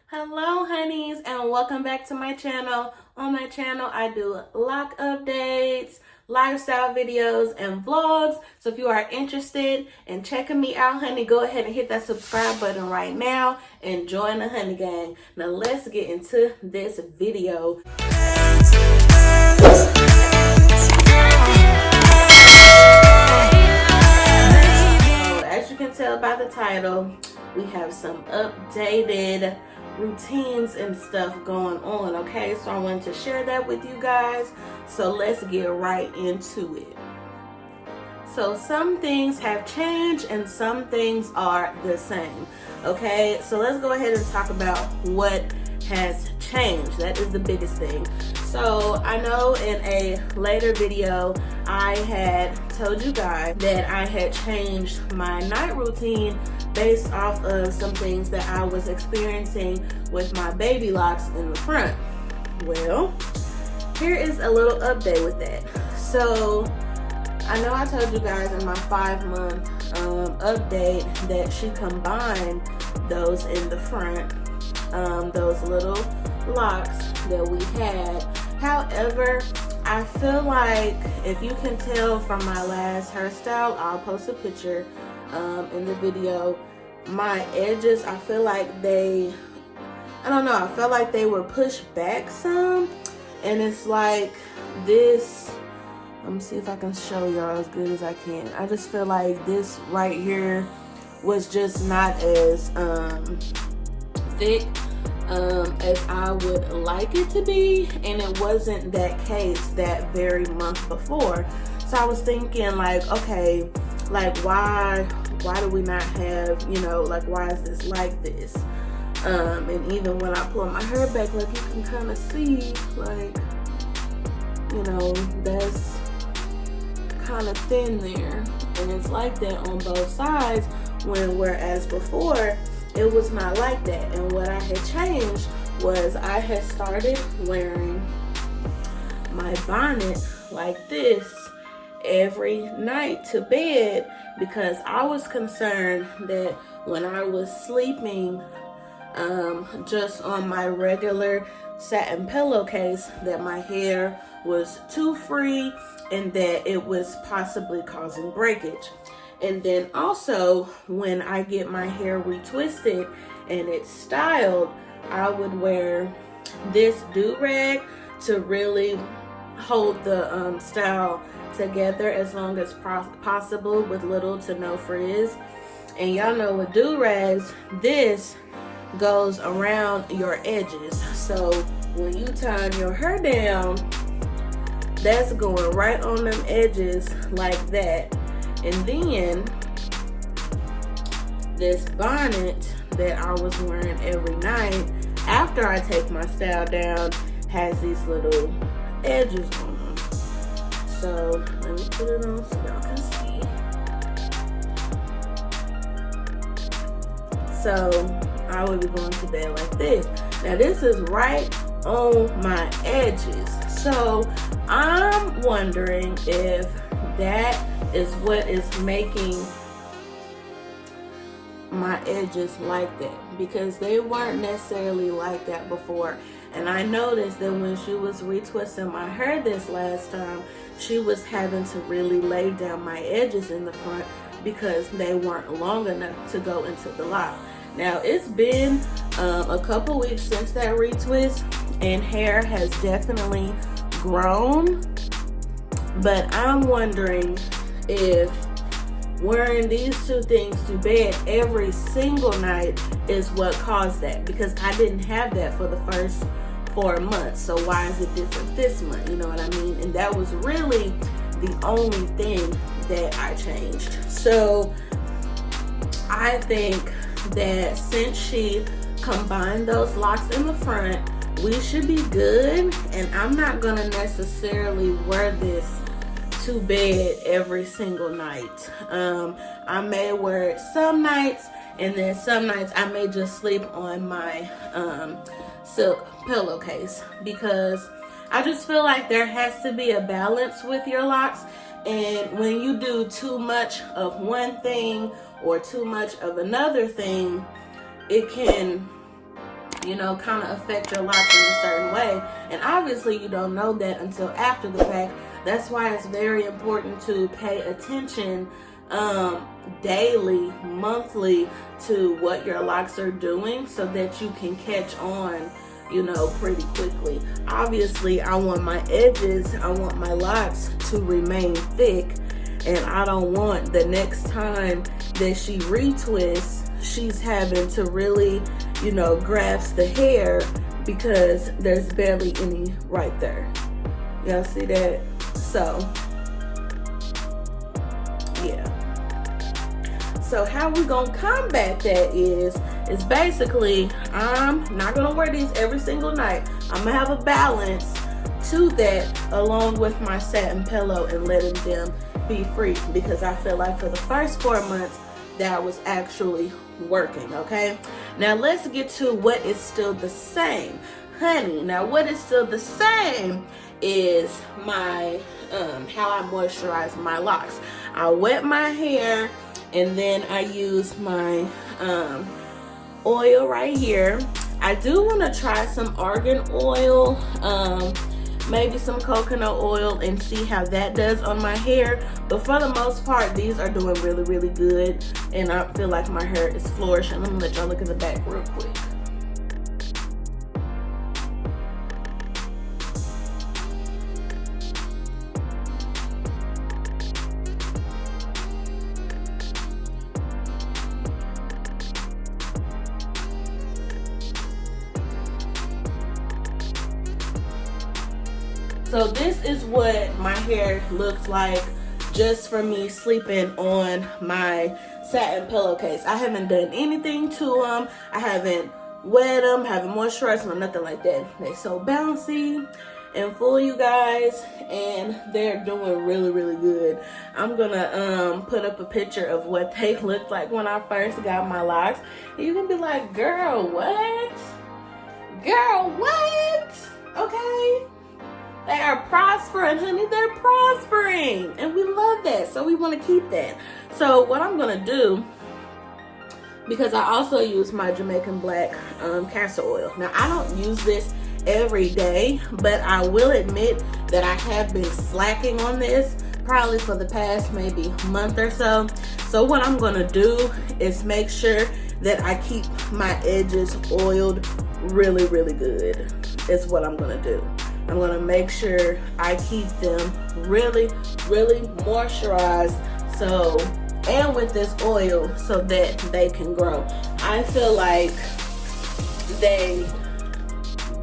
Hello honeys, and welcome back to my channel. On my channel I do lock updates, lifestyle videos, and vlogs. So if you are interested in checking me out, honey, go ahead and hit that subscribe button right now and join the honey gang. Now let's get into this video. As you can tell by the title, we have some updated routines and stuff going on, okay? So I wanted to share that with you guys. So let's get right into it. So some things have changed and some things are the same, okay? So let's go ahead and talk about what has changed. That is the biggest thing. So I know in a later video I had told you guys that I had changed my night routine based off of some things that I was experiencing with my baby locks in the front. Well, here is a little update with that. So I know I told you guys in my 5-month update that she combined those in the front, those little locks that we had. However, I feel like if you can tell from my last hairstyle, I'll post a picture in the video, my edges, I feel like I felt like they were pushed back some, and it's like this. Let me see if I can show y'all as good as I can. I just feel like this right here was just not as thick as I would like it to be, and it wasn't that case that very month before. So I was thinking like, okay, like why do we not have, like why is this like this? And even when I pull my hair back, like you can kind of see, like, that's kind of thin there, and it's like that on both sides, whereas before it was not like that. And what I had changed was I had started wearing my bonnet like this every night to bed, because I was concerned that when I was sleeping just on my regular satin pillowcase, that my hair was too free and that it was possibly causing breakage. And then also when I get my hair retwisted and it's styled, I would wear this do-rag to really hold the style together as long as possible with little to no frizz. And y'all know with do-rags, this goes around your edges. So when you tie your hair down, that's going right on them edges like that. And then this bonnet that I was wearing every night after I take my style down has these little edges on them. So let me put it on so y'all can see. So I would be going to bed like this. Now this is right on my edges. So I'm wondering if that is what is making my edges like that, because they weren't necessarily like that before. And I noticed that when she was retwisting my hair this last time, she was having to really lay down my edges in the front because they weren't long enough to go into the lock. Now it's been a couple weeks since that retwist, and hair has definitely grown, but I'm wondering if wearing these two things to bed every single night is what caused that, because I didn't have that for the first 4 months. So why is it different this month? You know what I mean? And that was really the only thing that I changed. So I think that since she combined those locks in the front, we should be good. And I'm not gonna necessarily wear this to bed every single night. I may wear it some nights, and then some nights I may just sleep on my silk pillowcase, because I just feel like there has to be a balance with your locks. And when you do too much of one thing or too much of another thing, it can you know, kind of affect your locks in a certain way. And obviously you don't know that until after the fact. That's why it's very important to pay attention daily, monthly, to what your locks are doing so that you can catch on, you know, pretty quickly. Obviously I want my edges, I want my locks to remain thick, and I don't want the next time that she retwists, she's having to really, you know, grasp the hair because there's barely any right there. Y'all see that? So yeah. So how we gonna combat that is basically, I'm not gonna wear these every single night. I'm gonna have a balance to that along with my satin pillow and letting them be free, because I feel like for the first 4 months that was actually working. Okay, now let's get to what is still the same, honey. Now what is still the same is my how I moisturize my locks. I wet my hair and then I use my oil right here. I do want to try some argan oil, maybe some coconut oil, and see how that does on my hair. But for the most part, these are doing really, really good, and I feel like my hair is flourishing. Let me let y'all look at the back real quick. So this is what my hair looks like just from me sleeping on my satin pillowcase. I haven't done anything to them. I haven't wet them, haven't moisturized them, or nothing like that. They're so bouncy and full, you guys, and they're doing really, really good. I'm gonna put up a picture of what they looked like when I first got my locks. And you're gonna be like, girl, what? Girl, what? Okay. They are prospering, honey. They're prospering. And we love that. So we want to keep that. So what I'm going to do, because I also use my Jamaican black castor oil. Now, I don't use this every day, but I will admit that I have been slacking on this probably for the past maybe month or so. So what I'm going to do is make sure that I keep my edges oiled really, really good. Is what I'm going to do. I'm gonna make sure I keep them really, really moisturized, so, and with this oil, so that they can grow. I feel like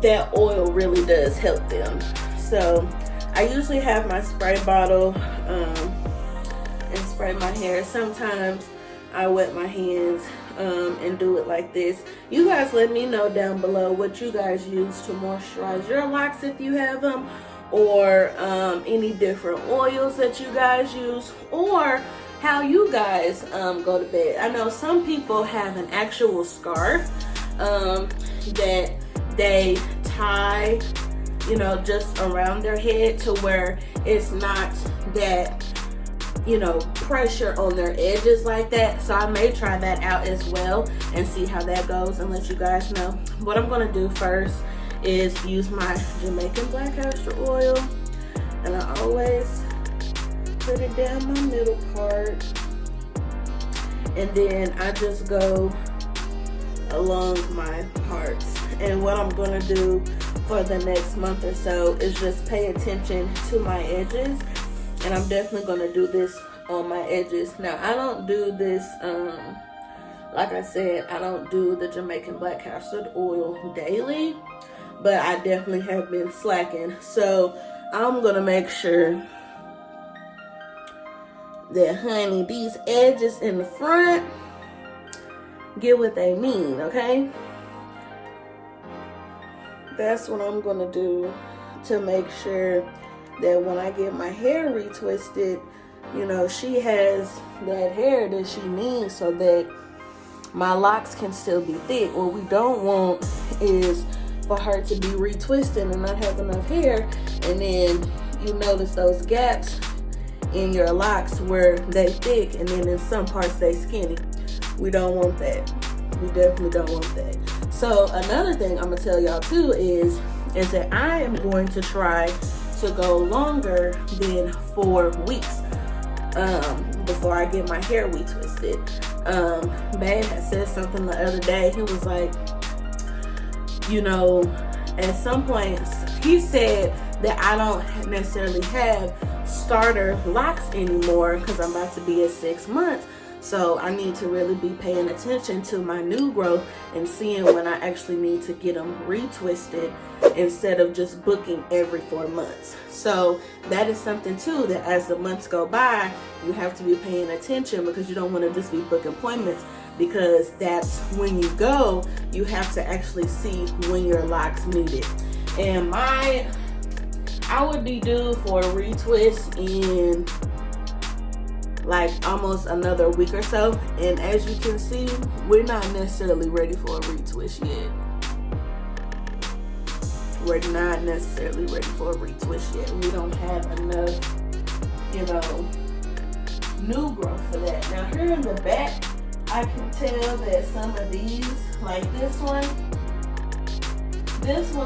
that oil really does help them. So I usually have my spray bottle and spray my hair. Sometimes I wet my hands and do it like this. You guys let me know down below what you guys use to moisturize your locks, if you have them, or any different oils that you guys use, or how you guys go to bed. I know some people have an actual scarf that they tie, you know, just around their head to where it's not that, you know, pressure on their edges like that. So I may try that out as well and see how that goes and let you guys know. What I'm going to do first is use my Jamaican black castor oil, and I always put it down my middle part, and then I just go along my parts. And what I'm going to do for the next month or so is just pay attention to my edges. And I'm definitely going to do this on my edges. Now, I don't do this, like I said, I don't do the Jamaican black castor oil daily, but I definitely have been slacking. So I'm going to make sure that, honey, these edges in the front get what they mean, okay? That's what I'm going to do to make sure that when I get my hair retwisted, you know, she has that hair that she needs so that my locks can still be thick. What we don't want is for her to be retwisted and not have enough hair, and then you notice those gaps in your locks where they thick and then in some parts they skinny. We don't want that. We definitely don't want that. So another thing I'm gonna tell y'all too is that I am going to try to go longer than 4 weeks before I get my hair retwisted. Babe had said something the other day. He was like, you know, at some point he said that I don't necessarily have starter locks anymore because I'm about to be at 6 months. So I need to really be paying attention to my new growth and seeing when I actually need to get them retwisted instead of just booking every 4 months. So that is something too that as the months go by, you have to be paying attention, because you don't want to just be booking appointments, because that's when you go, you have to actually see when your locks need it. And I would be due for a retwist in like almost another week or so, and as you can see, we're not necessarily ready for a retwist yet. We're not necessarily ready for a retwist yet. We don't have enough, you know, new growth for that. Now here in the back, I can tell that some of these, like this one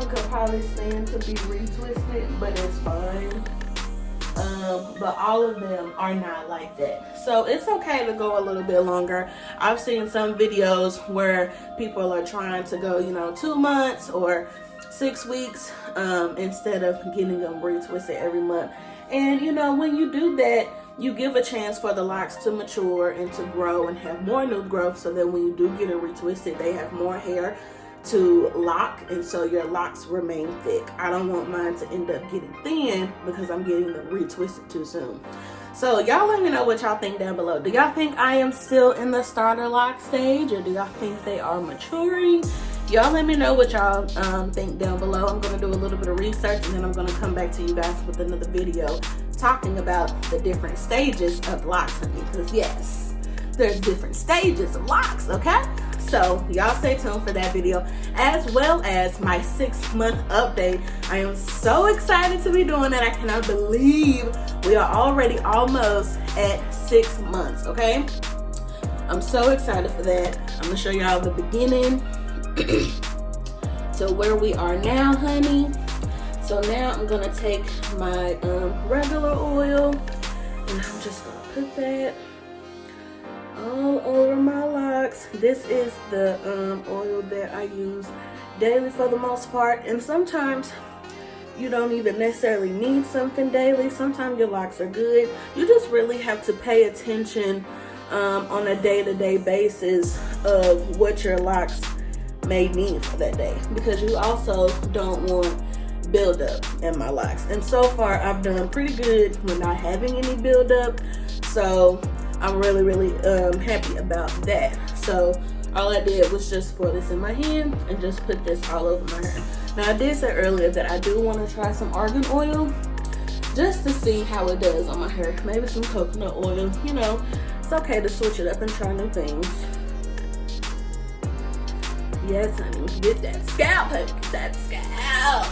could probably stand to be retwisted, but it's fine. But all of them are not like that. So it's okay to go a little bit longer. I've seen some videos where people are trying to go, you know, 2 months or 6 weeks instead of getting them retwisted every month. And you know, when you do that, you give a chance for the locks to mature and to grow and have more new growth, so that when you do get it retwisted, they have more hair to lock, and so your locks remain thick. I don't want mine to end up getting thin because I'm getting them retwisted too soon. So y'all let me know what y'all think down below. Do y'all think I am still in the starter lock stage, or do y'all think they are maturing? Y'all let me know what y'all think down below. I'm going to do a little bit of research, and then I'm going to come back to you guys with another video talking about the different stages of locks, honey, because yes, there's different stages of locks, okay? So y'all stay tuned for that video, as well as my 6-month update. I am so excited to be doing that. I cannot believe we are already almost at 6 months, okay? I'm so excited for that. I'm gonna show y'all the beginning to where we are now, honey. So now I'm gonna take my regular oil, and I'm just gonna put that all over my locks. This is the oil that I use daily for the most part, and sometimes you don't even necessarily need something daily. Sometimes your locks are good. You just really have to pay attention on a day-to-day basis of what your locks may need for that day, because you also don't want buildup in my locks. And so far I've done pretty good with not having any buildup, so I'm really happy about that. So all I did was just pour this in my hand and just put this all over my hair. Now I did say earlier that I do want to try some argan oil just to see how it does on my hair. Maybe some coconut oil, you know, it's okay to switch it up and try new things. Yes, honey, get that scalp, honey, get that scalp.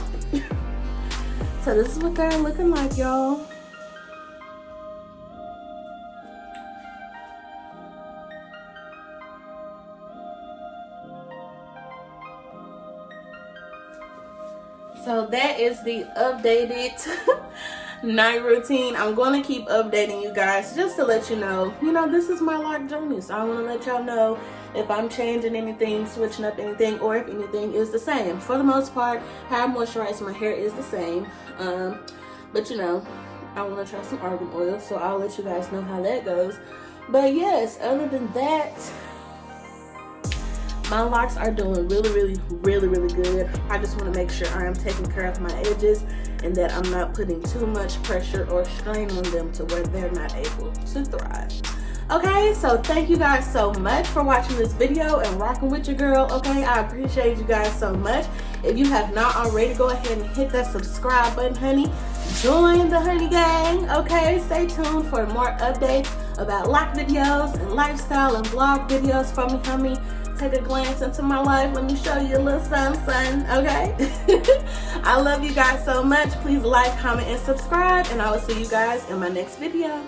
So this is what they're looking like, y'all. So that is the updated night routine. I'm going to keep updating you guys just to let you know, this is my lock journey. So I want to let y'all know if I'm changing anything, switching up anything, or if anything is the same. For the most part, how I moisturize my hair is the same. But I want to try some argan oil, so I'll let you guys know how that goes. But yes, other than that, my locks are doing really good. I just want to make sure I am taking care of my edges and that I'm not putting too much pressure or strain on them to where they're not able to thrive. Okay, so thank you guys so much for watching this video and rocking with your girl. Okay, I appreciate you guys so much. If you have not already, go ahead and hit that subscribe button, honey. Join the honey gang. Okay, stay tuned for more updates about lock videos and lifestyle and vlog videos from me, honey. Take a glance into my life. Let me show you a little something, okay? I love you guys so much. Please like, comment, and subscribe, and I will see you guys in my next video.